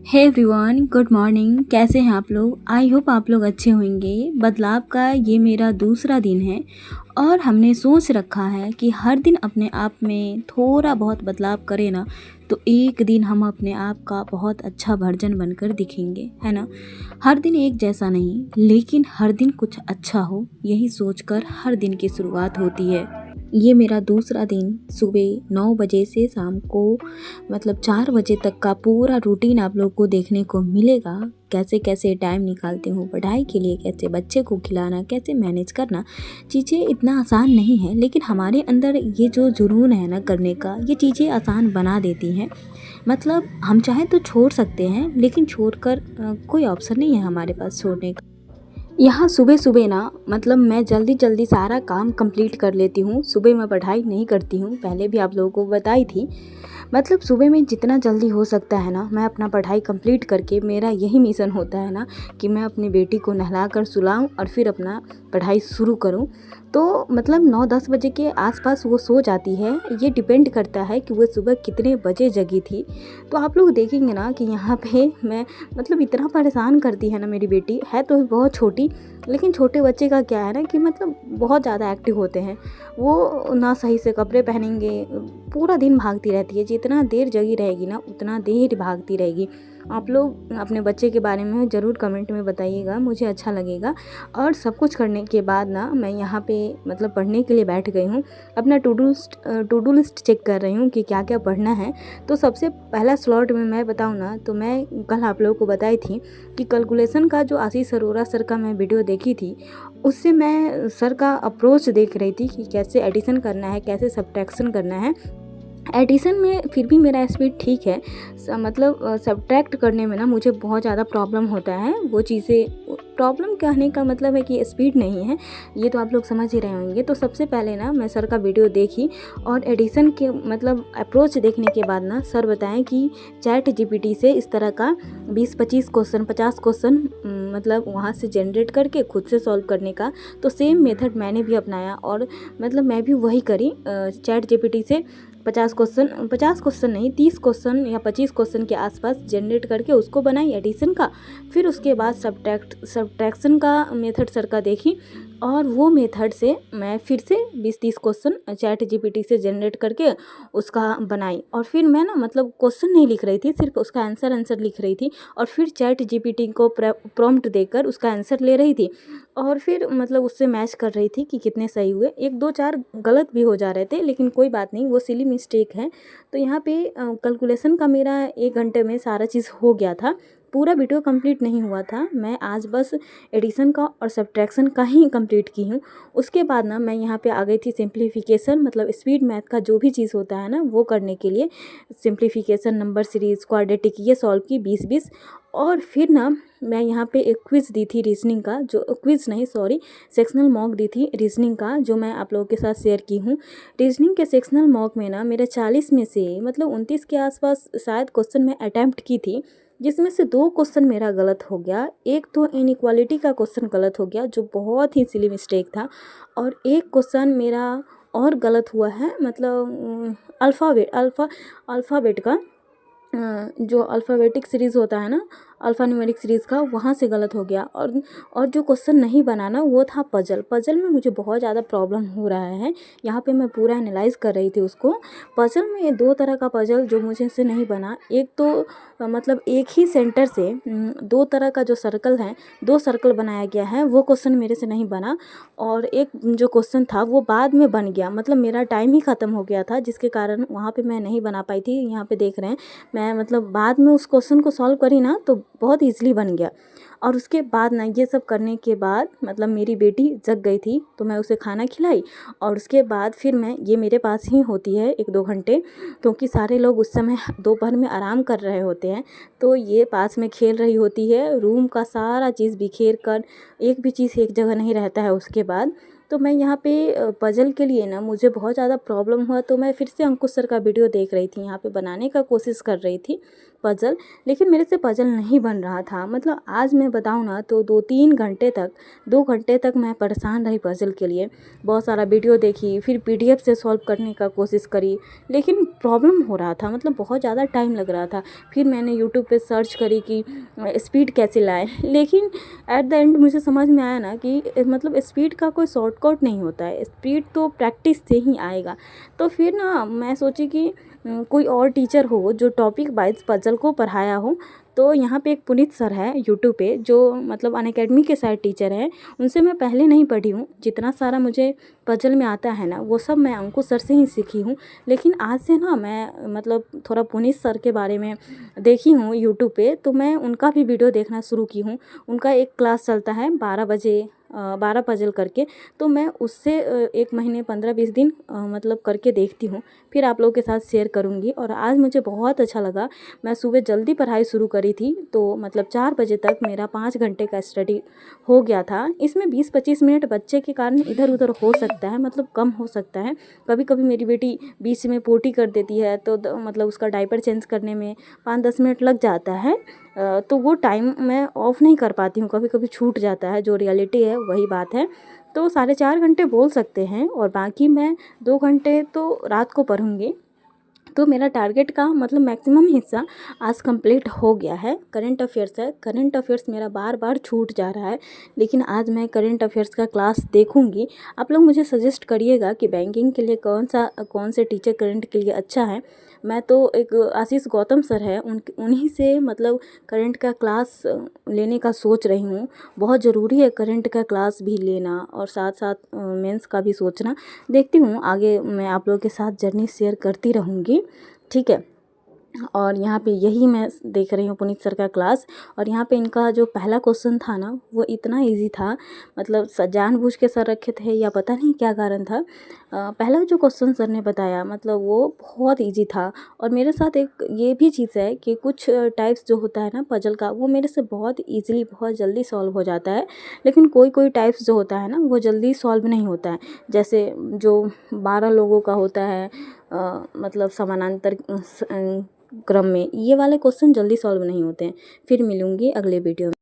Hey everyone, good morning. कैसे हैं आप लोग? आई होप आप लोग अच्छे होंगे। बदलाव का ये मेरा दूसरा दिन है और हमने सोच रखा है कि हर दिन अपने आप में थोड़ा बहुत बदलाव करें ना, तो एक दिन हम अपने आप का बहुत अच्छा वर्जन बनकर दिखेंगे, है ना। हर दिन एक जैसा नहीं, लेकिन हर दिन कुछ अच्छा हो, यही सोचकर हर दिन की शुरुआत होती है। ये मेरा दूसरा दिन सुबह 9 बजे से शाम को 4 बजे तक का पूरा रूटीन आप लोग को देखने को मिलेगा। कैसे कैसे टाइम निकालती हूँ पढ़ाई के लिए, कैसे बच्चे को खिलाना, कैसे मैनेज करना। चीज़ें इतना आसान नहीं है, लेकिन हमारे अंदर ये जो जुनून है ना करने का, ये चीज़ें आसान बना देती हैं। हम चाहें तो छोड़ सकते हैं, लेकिन छोड़कर कोई ऑप्शन नहीं है हमारे पास छोड़ने का। यहाँ सुबह सुबह ना मैं जल्दी जल्दी सारा काम कंप्लीट कर लेती हूँ। सुबह मैं पढ़ाई नहीं करती हूँ, पहले भी आप लोगों को बताई थी। सुबह में जितना जल्दी हो सकता है ना, मैं अपना पढ़ाई कंप्लीट करके, मेरा यही मिशन होता है ना कि मैं अपनी बेटी को नहला कर सुलाऊँ और फिर अपना पढ़ाई शुरू करूँ। तो 9-10 बजे के आसपास वो सो जाती है। ये डिपेंड करता है कि वो सुबह कितने बजे जगी थी। तो आप लोग देखेंगे ना कि यहाँ पे मैं इतना परेशान करती है ना मेरी बेटी। है तो बहुत छोटी, लेकिन छोटे बच्चे का क्या है ना कि बहुत ज़्यादा एक्टिव होते हैं। वो ना सही से कपड़े पहनेंगे, पूरा दिन भागती रहती है। जितना देर जगी रहेगी ना, उतना देर भागती रहेगी। आप लोग अपने बच्चे के बारे में ज़रूर कमेंट में बताइएगा, मुझे अच्छा लगेगा। और सब कुछ करने के बाद ना मैं यहाँ पे पढ़ने के लिए बैठ गई हूँ। अपना टू डू लिस्ट चेक कर रही हूँ कि क्या क्या पढ़ना है। तो सबसे पहला स्लॉट में मैं बताऊँ ना, तो मैं कल आप लोगों को बताई थी कि कैलकुलेशन का जो आशीष अरोरा सर का मैं वीडियो देखी थी, उससे मैं सर का अप्रोच देख रही थी कि कैसे एडिशन करना है, कैसे सब्ट्रैक्शन करना है। एडिशन में फिर भी मेरा स्पीड ठीक है, सब्ट्रैक्ट करने में ना मुझे बहुत ज़्यादा प्रॉब्लम होता है। वो चीज़ें, प्रॉब्लम कहने का मतलब है कि स्पीड नहीं है, ये तो आप लोग समझ ही रहे होंगे। तो सबसे पहले ना मैं सर का वीडियो देखी और एडिशन के अप्रोच देखने के बाद ना सर बताएं कि चैट जीपीटी से इस तरह का 20-25 क्वेश्चन, 50 क्वेश्चन वहाँ से जनरेट करके खुद से सॉल्व करने का। तो सेम मेथड मैंने भी अपनाया और मैं भी वही करी। चैट जीपीटी से 50 क्वेश्चन नहीं, 30 क्वेश्चन या 25 क्वेश्चन के आसपास जनरेट करके उसको बनाई एडिशन का। फिर उसके बाद सब्ट्रैक्शन का मेथड सर का देखी और वो मेथड से मैं फिर से 20-30 क्वेश्चन चैट जीपीटी से जनरेट करके उसका बनाई। और फिर मैं ना क्वेश्चन नहीं लिख रही थी, सिर्फ उसका आंसर लिख रही थी और फिर चैट जीपीटी को प्रॉम्प्ट देकर उसका आंसर ले रही थी और फिर उससे मैच कर रही थी कि कितने सही हुए। 1-2-4 गलत भी हो जा रहे थे, लेकिन कोई बात नहीं, वो सिली मिस्टेक है। तो यहाँ पे कैलकुलेशन का मेरा 1 घंटे में सारा चीज़ हो गया था। पूरा वीडियो कंप्लीट नहीं हुआ था, मैं आज बस एडिशन का और सब्ट्रैक्शन का ही कंप्लीट की हूँ। उसके बाद ना मैं यहाँ पे आ गई थी सिंप्लीफिकेशन, स्पीड मैथ का जो भी चीज़ होता है ना वो करने के लिए। सिंप्लीफिकेशन, नंबर सीरीज़, क्वाड्रेटिक, ये सॉल्व की 20-20। और फिर ना मैं यहाँ पे एक क्विज़ दी थी रीजनिंग का, जो क्विज़ नहीं सॉरी, सेक्शनल मॉक दी थी रीजनिंग का, जो मैं आप लोगों के साथ शेयर की हूँ। रीजनिंग के सेक्शनल मॉक में ना मेरा 40 में से 29 के आसपास शायद क्वेश्चन मैं अटैम्प्ट की थी, जिसमें से 2 क्वेश्चन मेरा गलत हो गया। एक तो इनइक्वालिटी का क्वेश्चन गलत हो गया, जो बहुत ही सिली मिस्टेक था, और एक क्वेश्चन मेरा और गलत हुआ है, अल्फ़ाबेट का जो अल्फ़ाबेटिक सीरीज़ होता है ना, अल्फ़ा न्यूमेरिक सीरीज़ का, वहाँ से गलत हो गया। और जो क्वेश्चन नहीं बना ना, वो था पजल में मुझे बहुत ज़्यादा प्रॉब्लम हो रहा है। यहाँ पे मैं पूरा एनालाइज कर रही थी उसको। पजल में 2 तरह का पजल जो मुझे से नहीं बना। एक तो एक ही सेंटर से 2 तरह का जो सर्कल है, 2 सर्कल बनाया गया है, वो क्वेश्चन मेरे से नहीं बना। और एक जो क्वेश्चन था वो बाद में बन गया, मेरा टाइम ही ख़त्म हो गया था, जिसके कारण वहाँ पे मैं नहीं बना पाई थी। यहाँ पे देख रहे हैं मैं बाद में उस क्वेश्चन को सॉल्व करी ना, तो बहुत ईज़िली बन गया। और उसके बाद ना ये सब करने के बाद मेरी बेटी जग गई थी, तो मैं उसे खाना खिलाई। और उसके बाद फिर ये मेरे पास ही होती है 1-2 घंटे, क्योंकि सारे लोग उस समय दोपहर में आराम कर रहे होते हैं। तो ये पास में खेल रही होती है, रूम का सारा चीज़ बिखेर कर, एक भी चीज़ एक जगह नहीं रहता है उसके बाद। तो मैं यहाँ पे पज़ल के लिए ना मुझे बहुत ज़्यादा प्रॉब्लम हुआ, तो मैं फिर से अंकुश सर का वीडियो देख रही थी, यहाँ पे बनाने का कोशिश कर रही थी। पज़ल, लेकिन मेरे से पज़ल नहीं बन रहा था। मतलब आज मैं बताऊँ ना तो 2 घंटे तक मैं परेशान रही पज़ल के लिए। बहुत सारा वीडियो देखी, फिर पीडीएफ से सॉल्व करने का कोशिश करी, लेकिन प्रॉब्लम हो रहा था, मतलब बहुत ज़्यादा टाइम लग रहा था। फिर मैंने यूट्यूब पे सर्च करी कि स्पीड कैसे लाएँ, लेकिन एट द एंड मुझे समझ में आया ना कि मतलब स्पीड का कोई शॉर्टकट नहीं होता है, स्पीड तो प्रैक्टिस से ही आएगा। तो फिर ना मैं सोची कि कोई और टीचर हो जो टॉपिक वाइज़ पज़ल को पढ़ाया हो। तो यहाँ पे एक पुनीत सर है यूट्यूब पे, जो मतलब अनअकैडमी के शायद टीचर हैं। उनसे मैं पहले नहीं पढ़ी हूँ, जितना सारा मुझे पज़ल में आता है ना वो सब मैं अंकुश सर से ही सीखी हूँ। लेकिन आज से ना मैं मतलब थोड़ा पुनीत सर के बारे में देखी हूँ यूट्यूब पे, तो मैं उनका भी वीडियो देखना शुरू की हूँ। उनका एक क्लास चलता है 12 बजे, 12 पज़ल करके। तो मैं उससे 1 महीने 15-20 दिन मतलब करके देखती हूँ, फिर आप लोगों के साथ शेयर करूँगी। और आज मुझे बहुत अच्छा लगा। मैं सुबह जल्दी पढ़ाई शुरू करी थी, तो मतलब 4 बजे तक मेरा 5 घंटे का स्टडी हो गया था। इसमें 20-25 मिनट बच्चे के कारण इधर-उधर हो सकता है, मतलब कम हो सकता है। कभी-कभी मेरी बेटी बीच में पोटी कर देती है, तो मतलब उसका डायपर चेंज करने में 5-10 मिनट लग जाता है। तो वो टाइम मैं ऑफ़ नहीं कर पाती हूँ, कभी-कभी छूट जाता है, जो रियलिटी है वही बात है। तो साढ़े 4 घंटे बोल सकते हैं, और बाकी मैं 2 घंटे तो रात को पढ़ूँगी। तो मेरा टारगेट का मतलब मैक्सिमम हिस्सा आज कंप्लीट हो गया है। करंट अफेयर्स है, करंट अफेयर्स मेरा बार-बार छूट जा रहा है, लेकिन आज मैं करंट अफेयर्स का क्लास देखूँगी। आप लोग मुझे सजेस्ट करिएगा कि बैंकिंग के लिए कौन से टीचर करंट के लिए अच्छा है। मैं तो एक आशीष गौतम सर है, उन्हीं से मतलब करंट का क्लास लेने का सोच रही हूँ। बहुत ज़रूरी है करंट का क्लास भी लेना, और साथ-साथ मेंस का भी सोचना। देखती हूँ आगे मैं आप लोगों के साथ जर्नी शेयर करती रहूँगी, ठीक है। और यहाँ पे यही मैं देख रही हूँ पुनीत सर का क्लास, और यहाँ पे इनका जो पहला क्वेश्चन था ना वो इतना इजी था, मतलब जानबूझ के सर रखे थे या पता नहीं क्या कारण था। पहला जो क्वेश्चन सर ने बताया मतलब वो बहुत इजी था। और मेरे साथ एक ये भी चीज़ है कि कुछ टाइप्स जो होता है ना पजल का, वो मेरे से बहुत ईजिली बहुत जल्दी सॉल्व हो जाता है, लेकिन कोई टाइप्स जो होता है ना वो जल्दी सॉल्व नहीं होता है। जैसे जो 12 लोगों का होता है, मतलब समानांतर क्रम में, ये वाले क्वेश्चन जल्दी सॉल्व नहीं होते हैं। फिर मिलूँगी अगले वीडियो में।